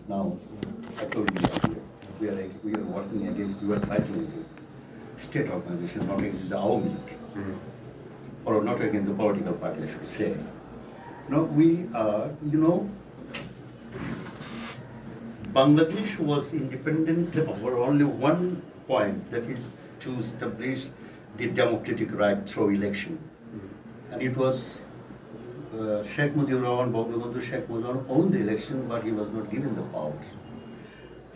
Now, I told you earlier, we are working against, we are fighting against state organization, not against the Awami League, or not against the political party, I should say. No, we are, Bangladesh was independent for only one point, that is to establish the democratic right through election. And it was Sheikh Mujibur Rahman, Bangabandhu Sheikh Mujibur Rahman owned the election, but he was not given the powers.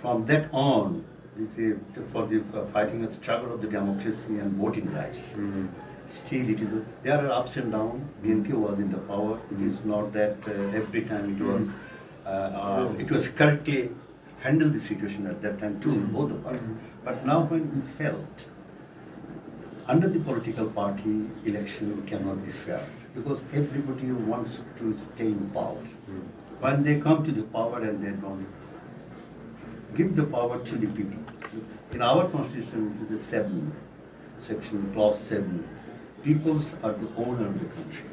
From that on, this is for the fighting a struggle of the democracy and voting rights. Still, there are ups and downs. BNP was in the power. It is not that every time it was correctly handled the situation at that time too, both the parties. But now when we felt under the political party, election cannot be fair because everybody wants to stay in power. When they come to the power and they don't give the power to the people. In our constitution, it is the 7th section, clause 7. Peoples are the owner of the country.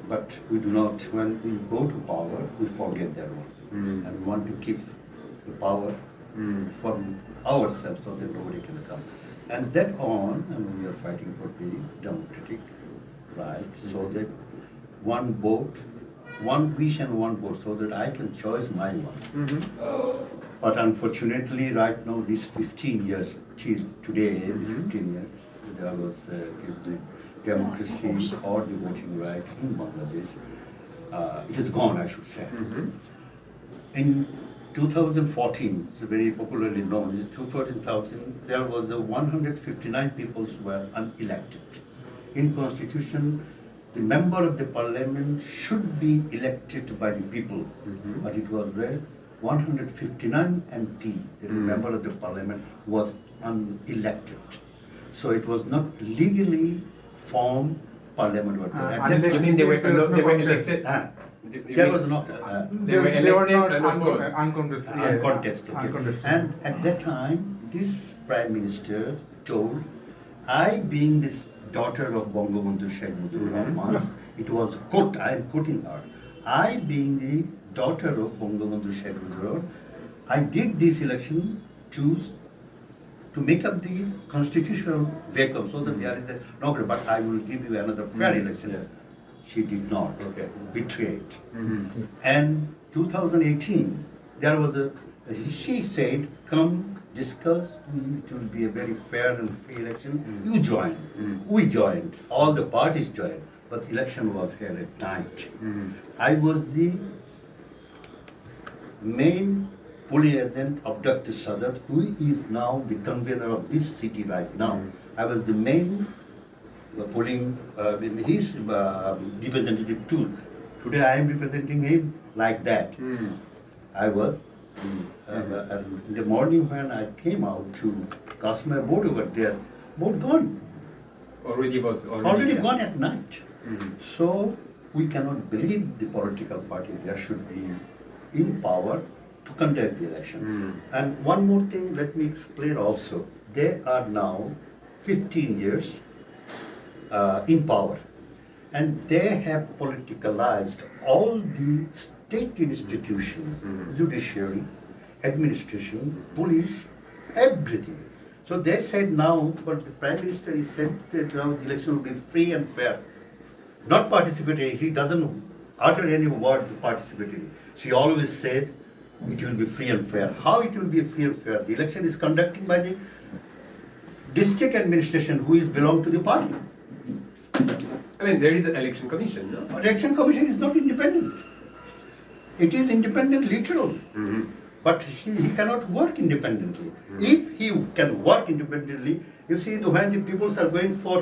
But we do not, when we go to power, we forget that one. And we want to keep the power for ourselves so that nobody can come. And that on, and we are fighting for the democratic right, so that one vote, one wish and one vote, so that I can choose my one. But unfortunately, right now, these 15 years, till today, 15 years, there was the democracy or the voting right in Bangladesh. It is gone, I should say. In 2014, it's very popularly known, in 2000, there was 159 people who were unelected. In Constitution, the member of the parliament should be elected by the people, but it was 159 MP, the member of the parliament, was unelected. So it was not legally formed parliament. You mean they were elected? There was not. They were not Uncontested. And at that time, this prime minister told, I being this daughter of Bangabandhu Sheikh Mujibur Rahman, it was quote, I am quoting her, I being the daughter of Bangabandhu Sheikh Mujibur Rahman, I did this election to make up the constitutional vacuum so that there is no, but I will give you another fair election. She did not. Betrayed. And 2018, there was she said, come discuss, it will be a very fair and free election. You joined. We joined. All the parties joined. But election was held at night. I was the main polling agent of Dr. Sadat, who is now the convener of this city right now. I was the main polling, his representative too. Today I am representing him like that. I was, in the morning when I came out to cast my vote over there, vote gone. Already Gone at night. So we cannot believe the political party there should be in power to conduct the election. And one more thing, let me explain also. They are now 15 years in power, and they have politicalized all the state institutions, judiciary, administration, police, everything. So they said now, but the Prime Minister is said that now the election will be free and fair, not participatory. He doesn't utter any word participatory. She always said it will be free and fair. How it will be free and fair? The election is conducted by the district administration who is belong to the party. I mean, there is an election commission, no? Election commission is not independent. It is independent literal. But he cannot work independently. If he can work independently, you see when the people are going for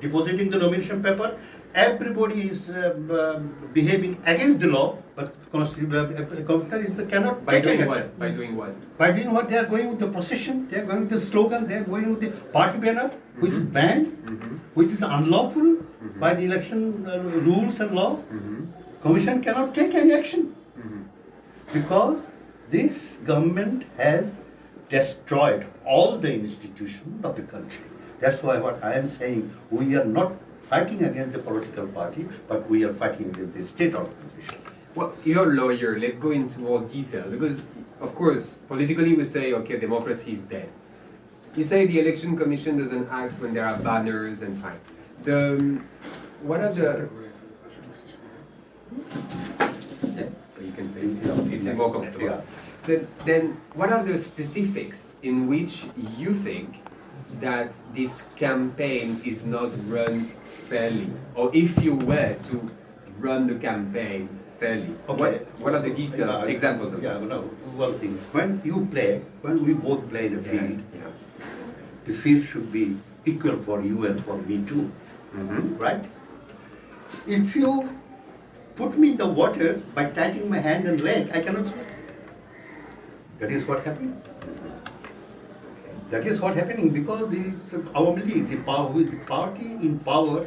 depositing the nomination paper, everybody is behaving against the law, but commissioner cannot By doing what? By doing what? By doing what? They are going with the procession, they are going with the slogan, they are going with the party banner, which is banned, which is unlawful by the election rules and law. Commission cannot take any action because this government has destroyed all the institutions of the country. That's why what I am saying, we are not fighting against the political party, but we are fighting against the state organization. Well, you're a lawyer. Let's go into more detail because, of course, politically we say, okay, democracy is dead. You say the election commission doesn't act when there are banners and fine. What are the? Yeah, so you can play. It's more comfortable. Yeah. Then, what are the specifics in which you think that this campaign is not run fairly, or if you were to run the campaign fairly, Okay. what are the details, examples of Yeah, that? no, one thing. When we both play in the field, Yeah. the field should be equal for you and for me too, right? If you put me in the water by tightening my hand and leg, I cannot swim. That is what happened. That is what happening because the party in power,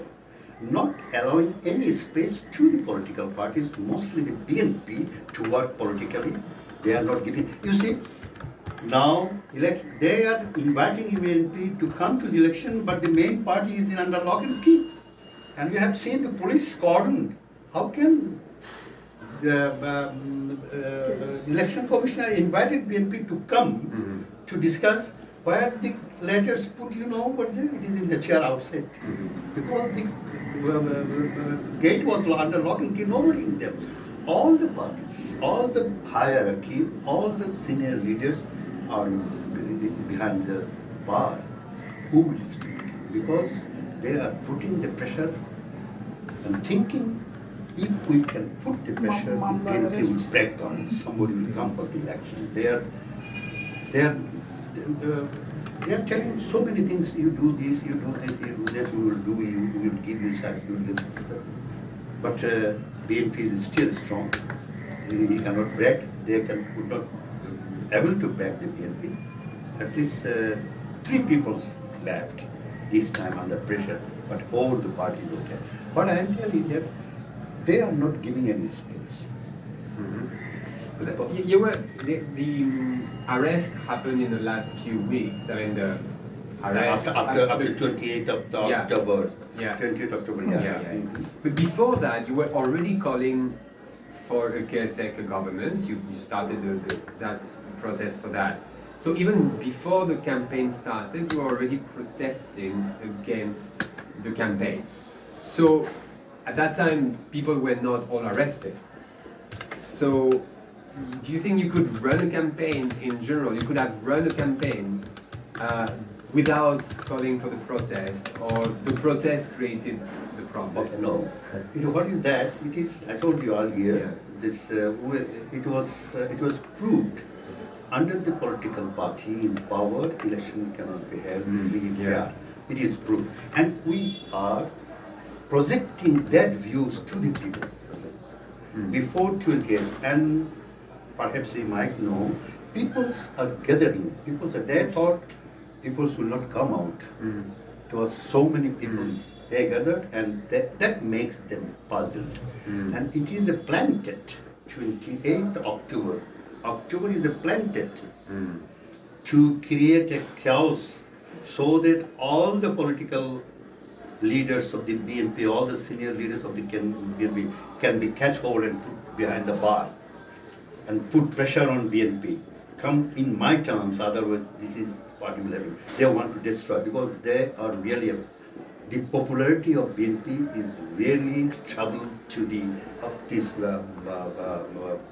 not allowing any space to the political parties, mostly the BNP, to work politically. They are not giving. You see, now they are inviting BNP to come to the election, but the main party is under lock and key. And we have seen the police cordon. How can the election commissioner invited BNP to come to discuss where the letters put, but there it is in the chair outside. Because the gate was under lock and key, nobody in them. All the parties, all the hierarchy, all the senior leaders are behind the bar. Who will speak? Because they are putting the pressure and thinking if we can put the pressure, the BNP will break down. Somebody will come for the election. They are telling so many things. You do this, you do this, you do this. We will give you such. We will give you. But BNP is still strong. He cannot break. They could not able to break the BNP. At least 3 people left this time under pressure. But all the parties okay. But I am telling you that they are not giving any space. You were the arrest happened in the last few weeks. I mean the arrest After 28th of October. Yeah. 20th October. Yeah. But before that, you were already calling for a caretaker government. You started that protest for that. So even before the campaign started, you were already protesting against the campaign. So at that time, people were not all arrested. So do you think you could run a campaign in general? You could have run a campaign without calling for the protest, or the protest created the problem? Okay, no. What is that? It is. I told you earlier. Yeah. This it was proved under the political party in power, election cannot be held. Yeah. It is proved, and we are projecting that views to the people before 28th, and perhaps you might know, people are gathering. They thought people will not come out. It was so many people. They gathered, and that makes them puzzled. And it is a planted 28th October. October is a planted to create a chaos, so that all the political leaders of the BNP, all the senior leaders of the BNP can be catch hold and put behind the bar and put pressure on BNP. Come in my terms, otherwise this is what will happen. They want to destroy because they are really the popularity of BNP is really trouble to this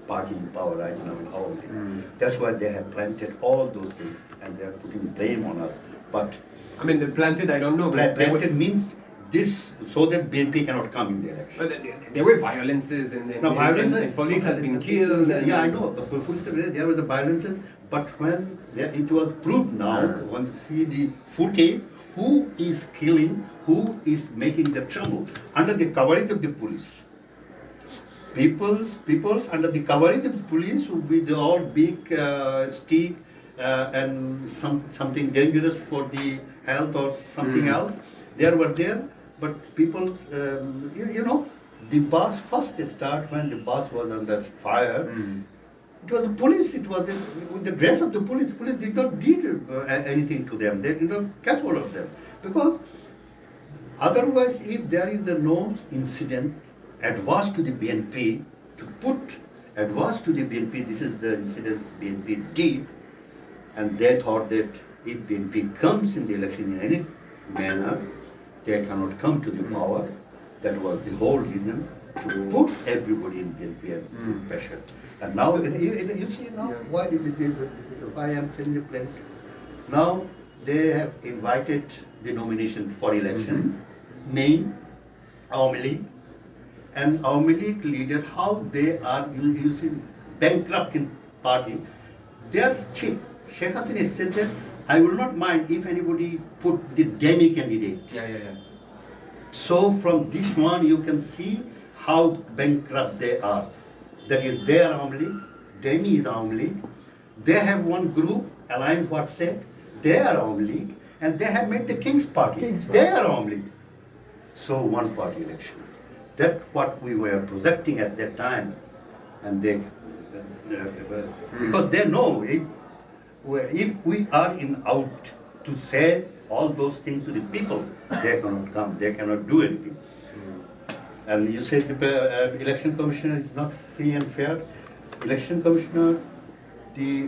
party in power right now in our country. That's why they have planted all those things and they are putting blame on us. But I mean, the planted, I don't know. But planted means this so that BNP cannot come in the election. But there were violences and police has been killed. Yeah, I know. There were the violences, but when it was proved now, when you see the footage, who is killing, who is making the trouble under the coverage of the police. People's under the coverage of the police with all big stick and something dangerous for the health or something else. They were there, but people, the bus first start when the bus was under fire. It was the police. It was with the dress of the police. Police did not do anything to them. They did not catch hold of them because otherwise, if there is no incident adverse to the BNP, to put advice to the BNP, this is the incident BNP did, and they thought that if BNP comes in the election in any manner, they cannot come to the power. That was the whole reason to put everybody in BNP and pressure. And now, you see now, why I am telling you plain. Now they have invited the nomination for election, main, Awami League, and Awami League leader, how they are using bankrupt in party. They are cheap. Sheikh Hasina said that I will not mind if anybody put the demi candidate. So from this one you can see how bankrupt they are. That is their Awami League, demi is Awami League. They have one group, Alliance WhatsApp, they are Awami League, and they have made the King's Party. They are Awami League. So one party election. That's what we were projecting at that time, and they because they know if we are in out to say all those things to the people, they cannot come, they cannot do anything. And you say the election commissioner is not free and fair. Election commissioner, the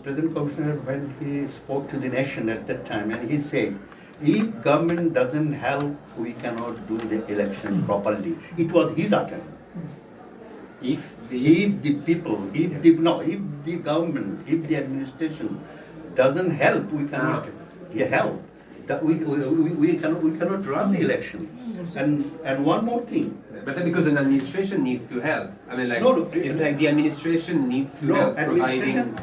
present commissioner, when he spoke to the nation at that time, and he said, if government doesn't help, we cannot do the election properly. It was his attempt. If the government, if the administration doesn't help, we cannot help. We cannot run the election. And one more thing. But then because an administration needs to help. I mean, like it's like the administration needs to help providing.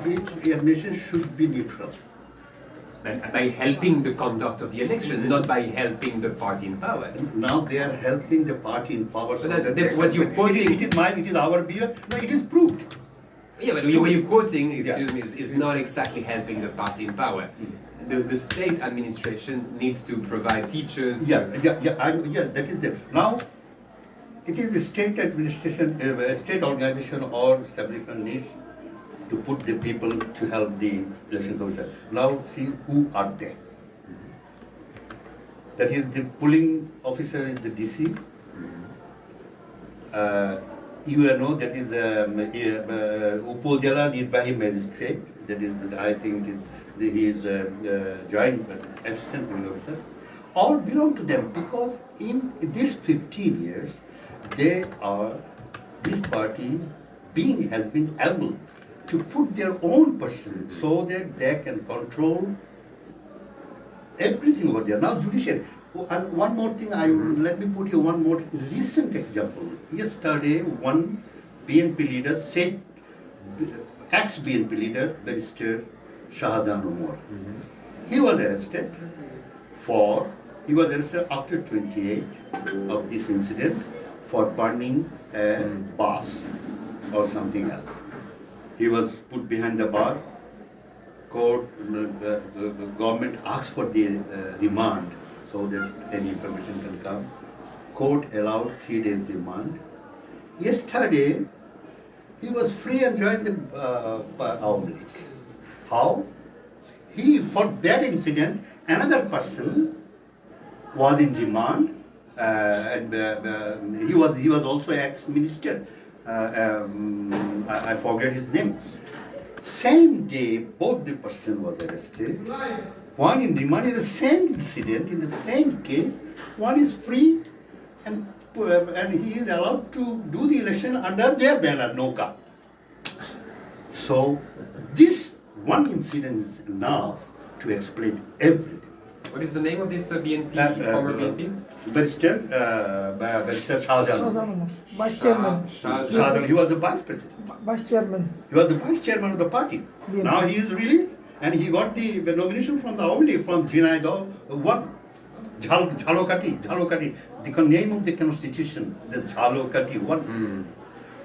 The administration should be neutral. By helping the conduct of the election, not by helping the party in power. Now they are helping the party in power. So that what you're quoting, it is our beer. No, it is proved. Yeah, but what you're quoting, excuse me, is not exactly helping the party in power. The state administration needs to provide teachers. That is there. Now, it is the state administration, state organization or establishment needs to put the people to help the election commission. Now, see who are they. That is the polling officer is the DC. UNO, that is Upojala Nirbahi magistrate. That is, I think, he is joint assistant polling officer. All belong to them because in these 15 years, this party has been able to put their own person so that they can control everything over there. Now, judiciary. And one more thing, let me put you one more recent example. Yesterday, one BNP leader said, ex-BNP leader, Barrister Shahjahan Umar. He was arrested after 28 of this incident for burning a bus or something else. He was put behind the bar. Court, the government asked for the remand so that any information can come. Court allowed 3 days remand. Yesterday, he was free and joined the Awami League. How? For that incident, another person was in remand, and he was also ex-minister. I forget his name. Same day, both the person was arrested. One in remand in the same incident, in the same case. One is free, and he is allowed to do the election under their banner, NOCA. So this one incident is enough to explain everything. What is the name of this BNP, former BNP? Barrister Shahjahan. Vice chairman. Shahjahan, he was the vice president. Vice chairman. He was the vice chairman of the party. BNP. Now he is released and he got the nomination from the Awami League, from Jinaido. What? Jhalokati. The name of the constitution, the Jhalokati one.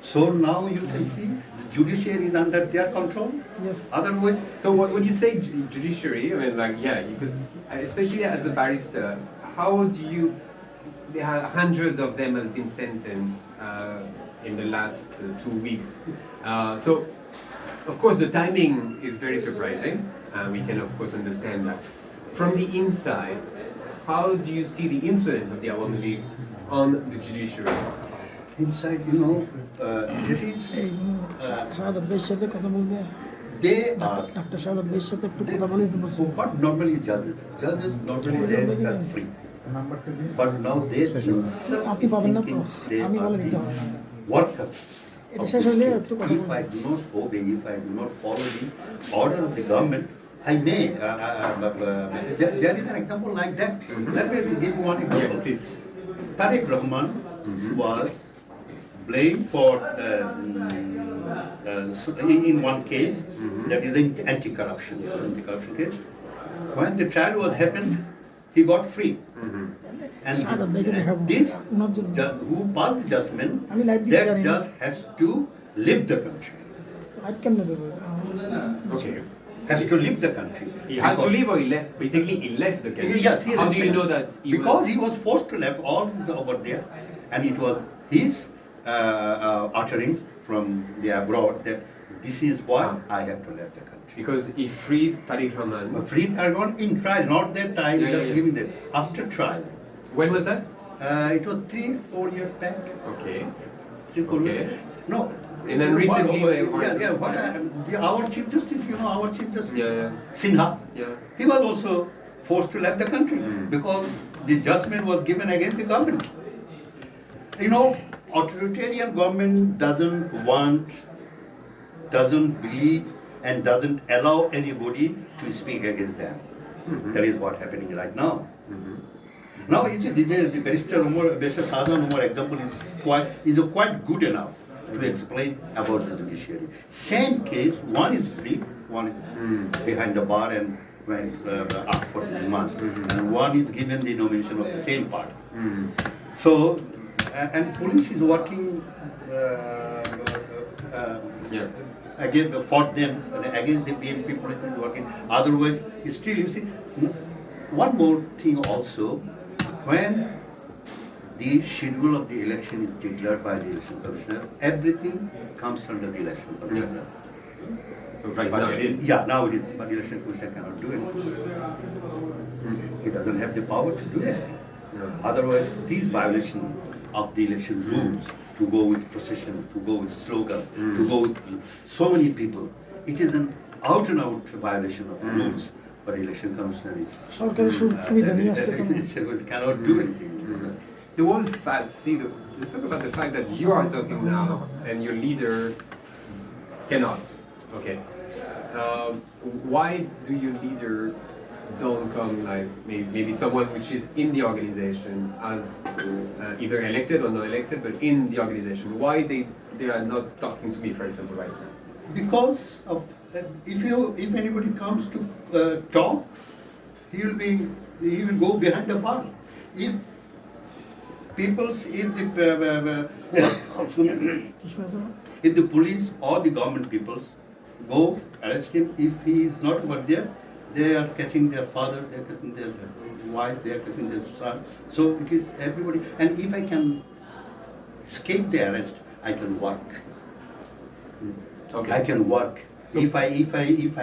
So now you can see the judiciary is under their control. Yes. Otherwise. So when you say judiciary, I mean, like, yeah, you could, especially as a barrister, how do you? There are hundreds of them have been sentenced in the last 2 weeks. So, of course, the timing is very surprising. We can, of course, understand that. From the inside, how do you see the influence of the Awami League on the judiciary? inside, it is, এই শাহাদাত ভাইয়ের সাথে কথা বলবে they are doctor শাহাদাত ভাইয়ের সাথে একটু কথা বলে দিতে বলছি what normally judges normally they are free. But now they আপনি পাবেন না তো আমি বলে দিতে হবে workers. এটা শেষ হলে একটু কথা If বলবো I do not obey, if I do not follow the order of the government, I may. There is an example like that. Let me give you one example. Please. Tariq Rahman was blamed for in one case, that is the anti-corruption case. When the trial was happened, he got free. And শাহাদাত ভাইকে দেখাবো this ওনার জন্য who passed the judgment, আমি live দিতে that জানি না judge has to leave the country. Live কেমনে দেবো Okay. Has to leave the country. He has to leave or he left? Basically, he left the country. Yes, he How left do you the- know that he because was... he was forced to leave all over there, and it was his utterings from the abroad that this is why I have to leave the country. Because he freed Tariq Rahman. Free Targon in trial, not that time, Yeah, just yeah. giving them after trial. When was that? It was 3-4 years back. Okay. 3-4 Okay. years. No. And then recently they wanted- Our Chief Justice, our Chief Justice, Yeah, yeah. Sinha, Yeah. he was also forced to leave the country because the judgment was given against the government. Authoritarian government doesn't believe and doesn't allow anybody to speak against them. That is what's happening right now. Now, the barrister Sadan Umar example is quite good enough to explain about the judiciary. Same case, one is free, one is behind the bar and went up for the remand, and one is given the nomination of the same part. So, and police is working Yeah. again for them, against the BNP police is working. Otherwise, still you see, one more thing also, when the schedule of the election is declared by the election commissioner, everything comes under the election commissioner. So right But now it is. Yeah, now it is. But the election commissioner cannot do anything. He doesn't have the power to do anything. Otherwise, these violations of the election rules, to go with procession, to go with slogan, to go with so many people, it is an out and out violation of the rules. But election commissioner is সরকারি সুবিধা নিয়ে আসতেছেন cannot do anything. The whole fact, let's talk about the fact that you are talking now and your leader cannot. Okay. Why do your leader don't come like maybe someone which is in the organization as either elected or not elected, but in the organization? Why they are not talking to me, for example, right now? Because of if anybody comes to talk, he will go behind the bar. If the police or the government peoples go arrest him, if he is not over there, they are catching their father, they are catching their wife, they are catching their son. So it is everybody. And if I can escape the arrest, I can work. Okay. I can work. So- If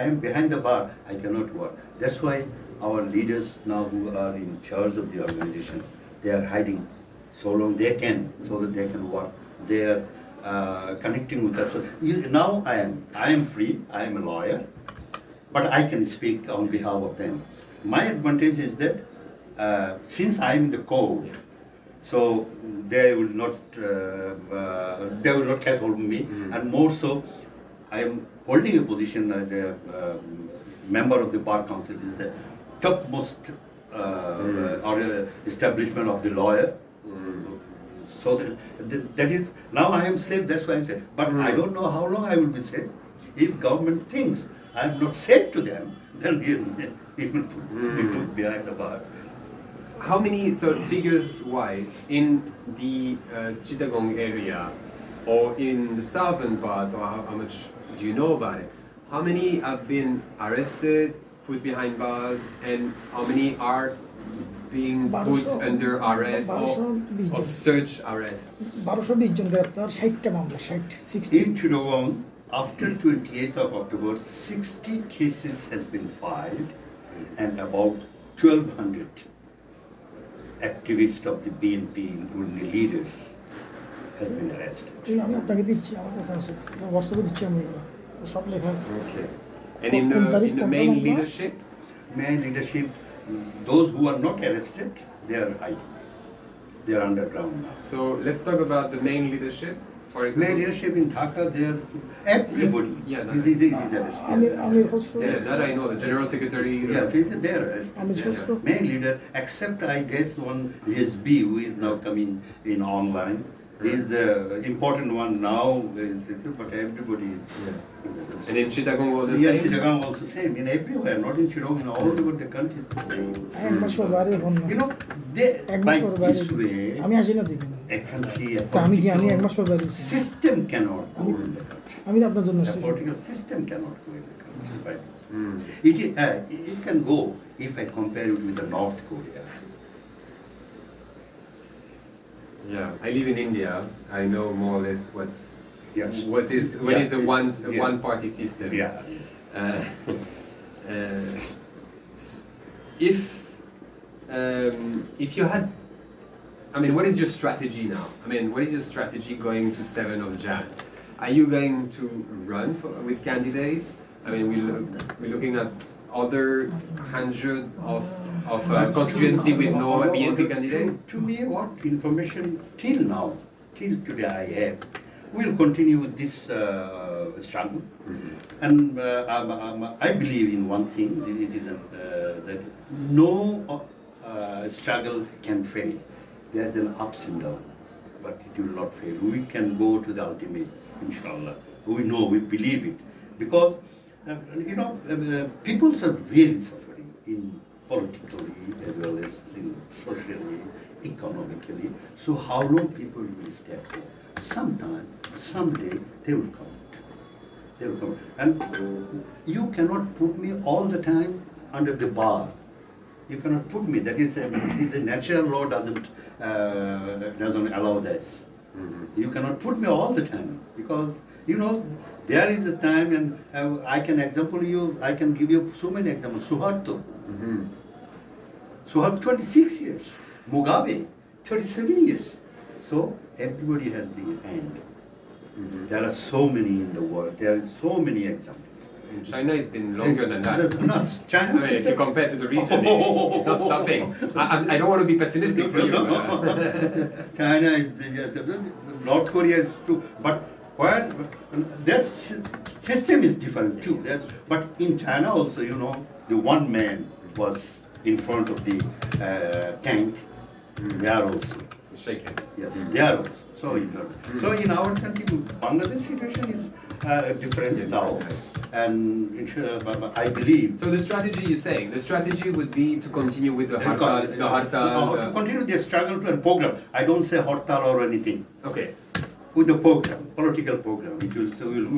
I am behind the bar, I cannot work. That's why our leaders now who are in charge of the organization, they are hiding so long they can, so that they can work. They are connecting with us. So now I am free. I am a lawyer, but I can speak on behalf of them. My advantage is that since I am in the court, so they will not catch hold of me, and more so, I am holding a position as a member of the bar council. Is the topmost establishment of the lawyer. So that is now I am safe. That's why I'm safe. But I don't know how long I will be safe. If government thinks I am not safe to them, then he will put me behind the bar. How many, so figures-wise, in the Chittagong area or in the southern parts, or how much do you know about it? How many have been arrested, put behind bars, and how many are being put under arrest or search arrest? 1220 জন গ্রেপ্তার 60টা মামলা 60 In Chittagong, after 28th of October, 60 cases has been filed, and about 1,200 activists of the BNP, including the leaders, has been arrested. ঠিক আছে, আমি আপনাকে দিচ্ছি, আমার কাছে আছে, হোয়াটসঅ্যাপে দিচ্ছি আমি এগুলো সব লেখা আছে। Okay. And in কোন তারিখ, the কোন main মামলা? leadership, Main leadership, those who are not arrested, they are hiding. They are underground now. so let's talk about the main leadership, for example. Main leadership in Dhaka, they are everybody Yeah, is arrested. Aamir Khasru, Yeah, that I know, the general secretary. Yeah, they are arrested. Aamir Khasru, Main leader, except I guess one SB who is now coming in online. He is the important one now, but everybody is. And in Chittagong was the Yeah, same. Chittagong also same. In everywhere, not in Chittagong, in all over the country it's the same. এক মাস পর বাইরে এখন না। You know, they, এক মাস by পর বাইরে, this way, আমি আসি না দেখি না। a country, a তা আমি political এক মাস পর বাইরে আছি। system cannot go in the country. আমি তো আপনার জন্য A আসছি। political system cannot go in the country by this way. Mm. It can go if I compare it with the North Korea. Yeah, I live in India. I know more or less Yes. what is a Yeah. one party system. Yeah. Uh, if you had, I mean, what is your strategy now? I mean, what is your strategy going to 7 of Jan? Are you going to run with candidates? I mean, we're looking at other 100 of constituency with no BNP candidate. To me, what information till now, till today I have, we'll continue with this struggle. And I believe in one thing, that no struggle can fail. There are then ups and downs, but it will not fail. We can go to the ultimate, inshallah. We know, we believe it. Because, people are really suffering in politically as well as in socially, economically. So how long people will step in? Sometime, someday, they will come out. They will come out. And you cannot put me all the time under the bar. You cannot put me. That is the natural law doesn't allow this. You cannot put me all the time because there is the time, and I can give you so many examples. Suharto, Suharto 26 years, Mugabe 37 years. So everybody has the end. There are so many in the world. There are so many examples. In China, it's been longer than that. No, China. I mean, if you compare to the region, it's not stopping. I don't want to be pessimistic for you. China is North Korea is too, but their system is different too. But in China also, the one man was in front of the tank. They are also. Shaken. Yes, they are also. So in our country, Bangladesh situation is different now. And I believe. So the strategy you're saying, the strategy would be to continue with the hartal. To continue the struggle and program. I don't say hartal or anything. Okay. With the program, political program, we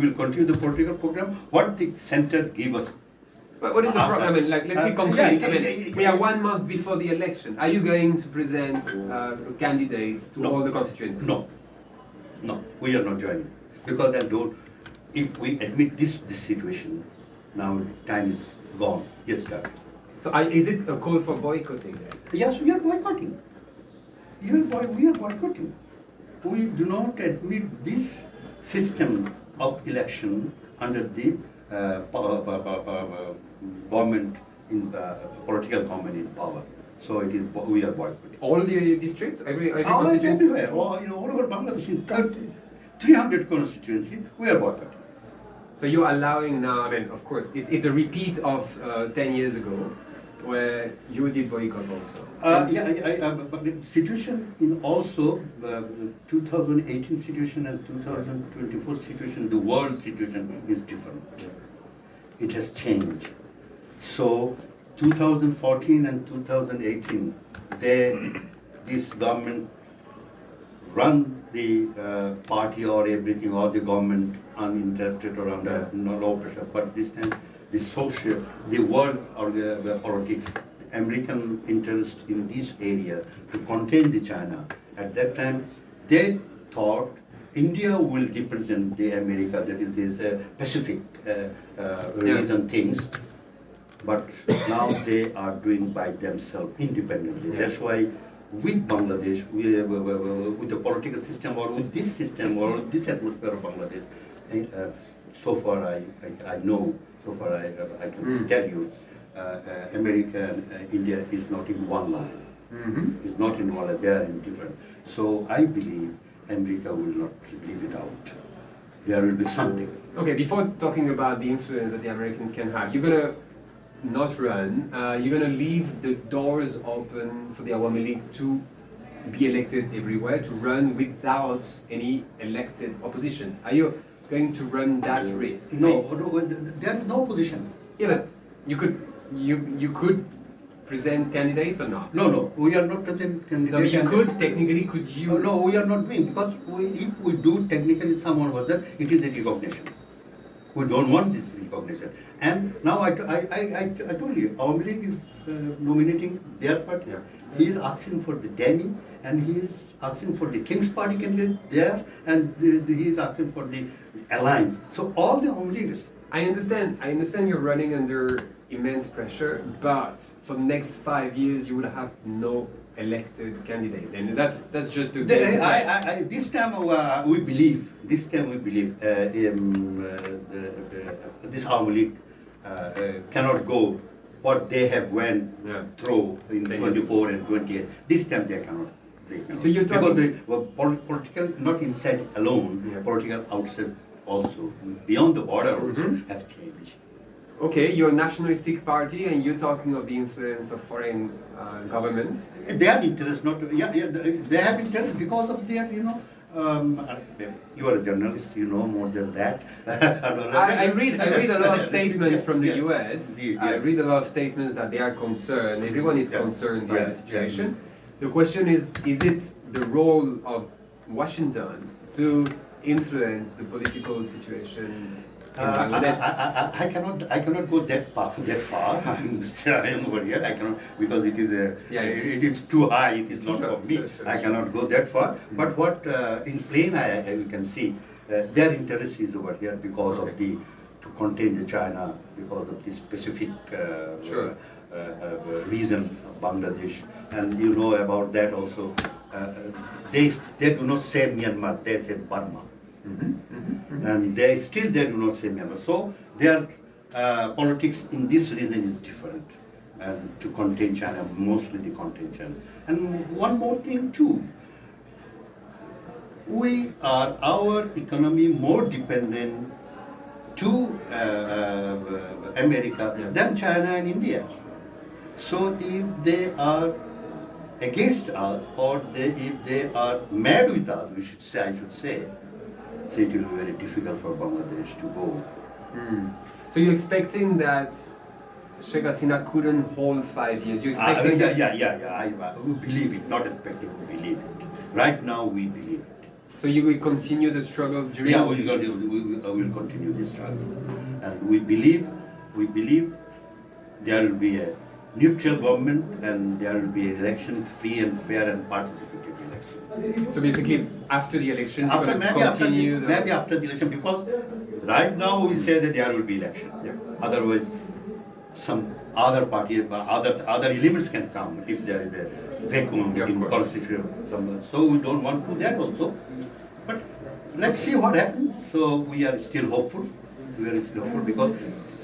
will continue the political program. What the center give us. But what is the problem? I mean, let's be concrete. We are 1 month before the election. Are you going to present candidates to all the constituencies? No, we are not joining because if we admit this situation, now time is gone. Yes, sir. So is it a call for boycotting then? Yes, we are boycotting. We are boycotting. We do not admit this system of election under the government in political government in power. So we are boycotting. All the districts, every constituency. Everywhere, all over Bangladesh, in 300 constituencies, we are boycotting. So you're allowing now, I mean, of course, it's a repeat of 10 years ago where you did boycott also. But the situation in also 2018 situation and 2024 situation, the world situation is different. It has changed. So 2014 and 2018, this government run the party or everything, or the government uninterrupted or under no low pressure. But this time, the world or the politics, the American interest in this area to contain the China. At that time, they thought India will represent the America, that is this Pacific region things. But now they are doing by themselves independently. That's why with Bangladesh, with the political system or with this system or this atmosphere of Bangladesh. So far I know, so far I can tell you, America and India is not in one line. It's not in one line, they are in different. So I believe America will not leave it out. There will be something. Okay, before talking about the influence that the Americans can have, you're gonna not run. You're gonna leave the doors open for the Awami League to be elected everywhere, to run without any elected opposition. Are you going to run that risk? No, there is no opposition. Yeah, but you could present candidates or not? No, we are not present candidates. No, but you could, technically, could you? No, we are not doing, because if we do technically someone was there, it is a recognition. We don't want this recognition. And now I told you, our League is nominating their party. Yeah. He is asking for the Demi, and he is asking for the King's Party candidate there, and he is asking for the alliance. So all the Awami Leaguers. I understand you're running under immense pressure, but for the next 5 years you will have no elected candidate, and that's just the This time we believe. This Awami League cannot go what they have went through in 24 and 28. This time they cannot. So you're talking because the political, not inside alone, political outside also, beyond the border also have changed. Okay, you're a nationalistic party, and you're talking of the influence of foreign governments. They have interest, not they have interest because of their, you are a journalist, you know more than that. I read a lot of statements from the US. I read a lot of statements that they are concerned. Everyone is concerned by the situation. The question is it the role of Washington to influence the political situation? I cannot go that far. I am over here. I cannot, because it is it is too high. It is not for me. I cannot go that far. But what in plain we can see, their interest is over here because of to contain the China, because of the specific reason of Bangladesh, and you know about that also. They do not say Myanmar. They say Burma. And they do not say Myanmar. So their politics in this region is different, and to contain China, mostly the contain China. And one more thing too, our economy more dependent to America than China and India. So if they are against us, or if they are mad with us, I should say, so it will be very difficult for Bangladesh to go. So you're expecting that Sheikh Hasina couldn't hold 5 years? You're expecting we believe it, not expecting, we believe it. Right now we believe it. So you will continue the struggle during... Yeah, we will continue this struggle. And we believe there will be a neutral government, and there will be an election, free and fair and participative election. So basically, after the election, you're going to continue... Maybe after the election, because right now we say that there will be election. Otherwise, some other party, other elements can come if there is a vacuum in constitution. So we don't want to do that also. But let's see what happens. So we are still hopeful. Because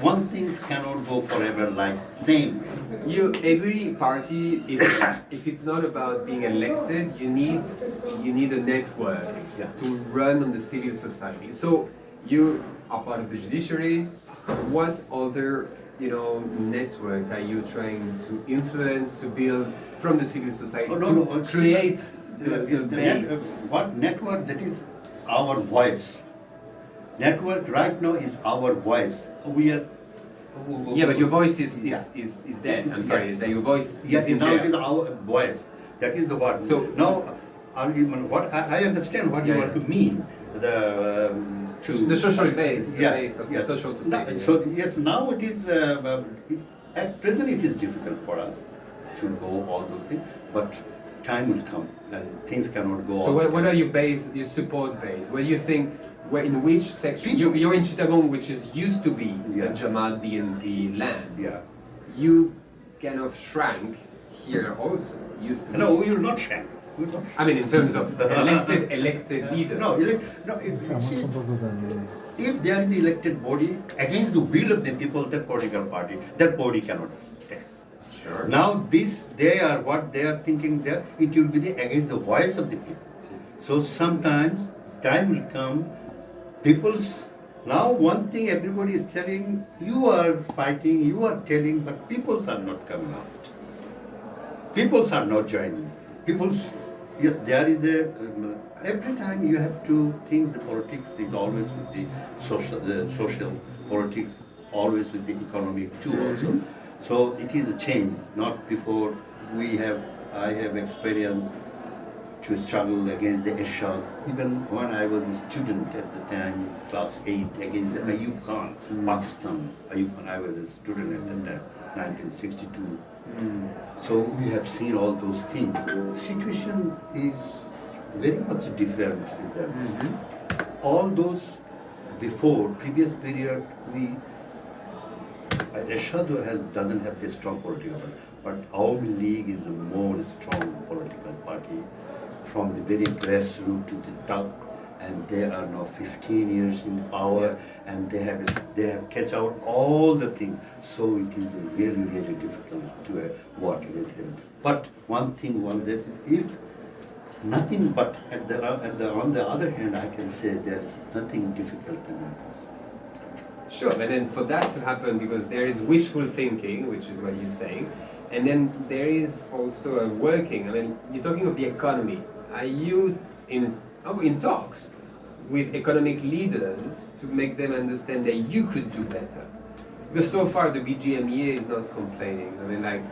one thing cannot go forever like same. Every party is, if it's not about being elected, you need a network to run on the civil society. So you are part of the judiciary. What other network are you trying to influence, to build from the civil society to create the base? What network? That is our voice. Network right now is our voice. We are. Yeah, but your voice is dead. I'm sorry, that your voice is in now jail. it is our voice. That is the word. So now, what I understand what you want to mean. The social base, base of the social society. So yes, now it is. At present, it is difficult for us to know all those things, but time will come and things cannot go on. So what are your support base? Where you think, in which section? You're in Chittagong, which used to be a Jamaat BNP land. Yeah. You kind of shrank here also used to. No, be. we will not share. We will not share. I mean, in terms of elected leaders. No, if there is the elected body against the will of the people, that body cannot stand. Sure. Now they are thinking there, it will be against the voice of the people. So sometimes time will come, now one thing everybody is telling, you are fighting, you are telling, but peoples are not coming out. Peoples are not joining. Yes, there is every time you have to think the politics is always with the social politics, always with the economic too also. So it is a change, not before I have experienced to struggle against the Ershad. Even when I was a student at the time, class 8, against the Ayub Khan, Pakistan. Ayub Khan, I was a student at the time, 1962. So we have seen all those things. Situation is very much different with them. All those previous period, Ershad doesn't have this strong political party, but Awami League is a more strong political party from the very grassroots to the top, and they are now 15 years in power, and they have catch out all the things. So it is really, really difficult to work with him. But one that is, if nothing but on the other hand, I can say there's nothing difficult and impossible. Sure, but then for that to happen, because there is wishful thinking, which is what you're saying, and then there is also a working. I mean, you're talking of the economy. Are you in talks with economic leaders to make them understand that you could do better? Because so far the BGMEA is not complaining. I mean, like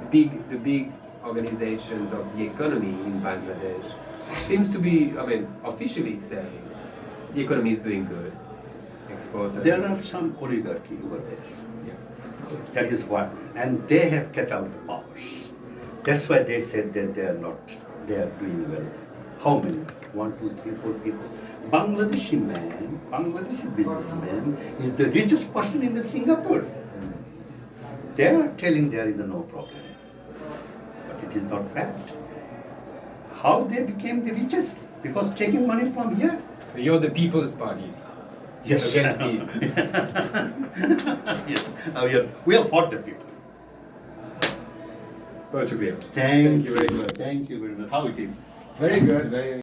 the big organizations of the economy in Bangladesh seems to be, I mean, officially saying the economy is doing good. Exports. There are some oligarchy over there. That is what, and they have kept out the powers. That's why they said that they are doing well. How many? 1, 2, 3, 4 people. Bangladeshi businessman is the richest person in the Singapore. They are telling there is no problem. But it is not fact. How they became the richest? Because taking money from here. So you're the People's Party. Yes. Against the... Yes. We are for the people. Well, to be able. Thank you very much. Thank you very much. How it is? Very good, very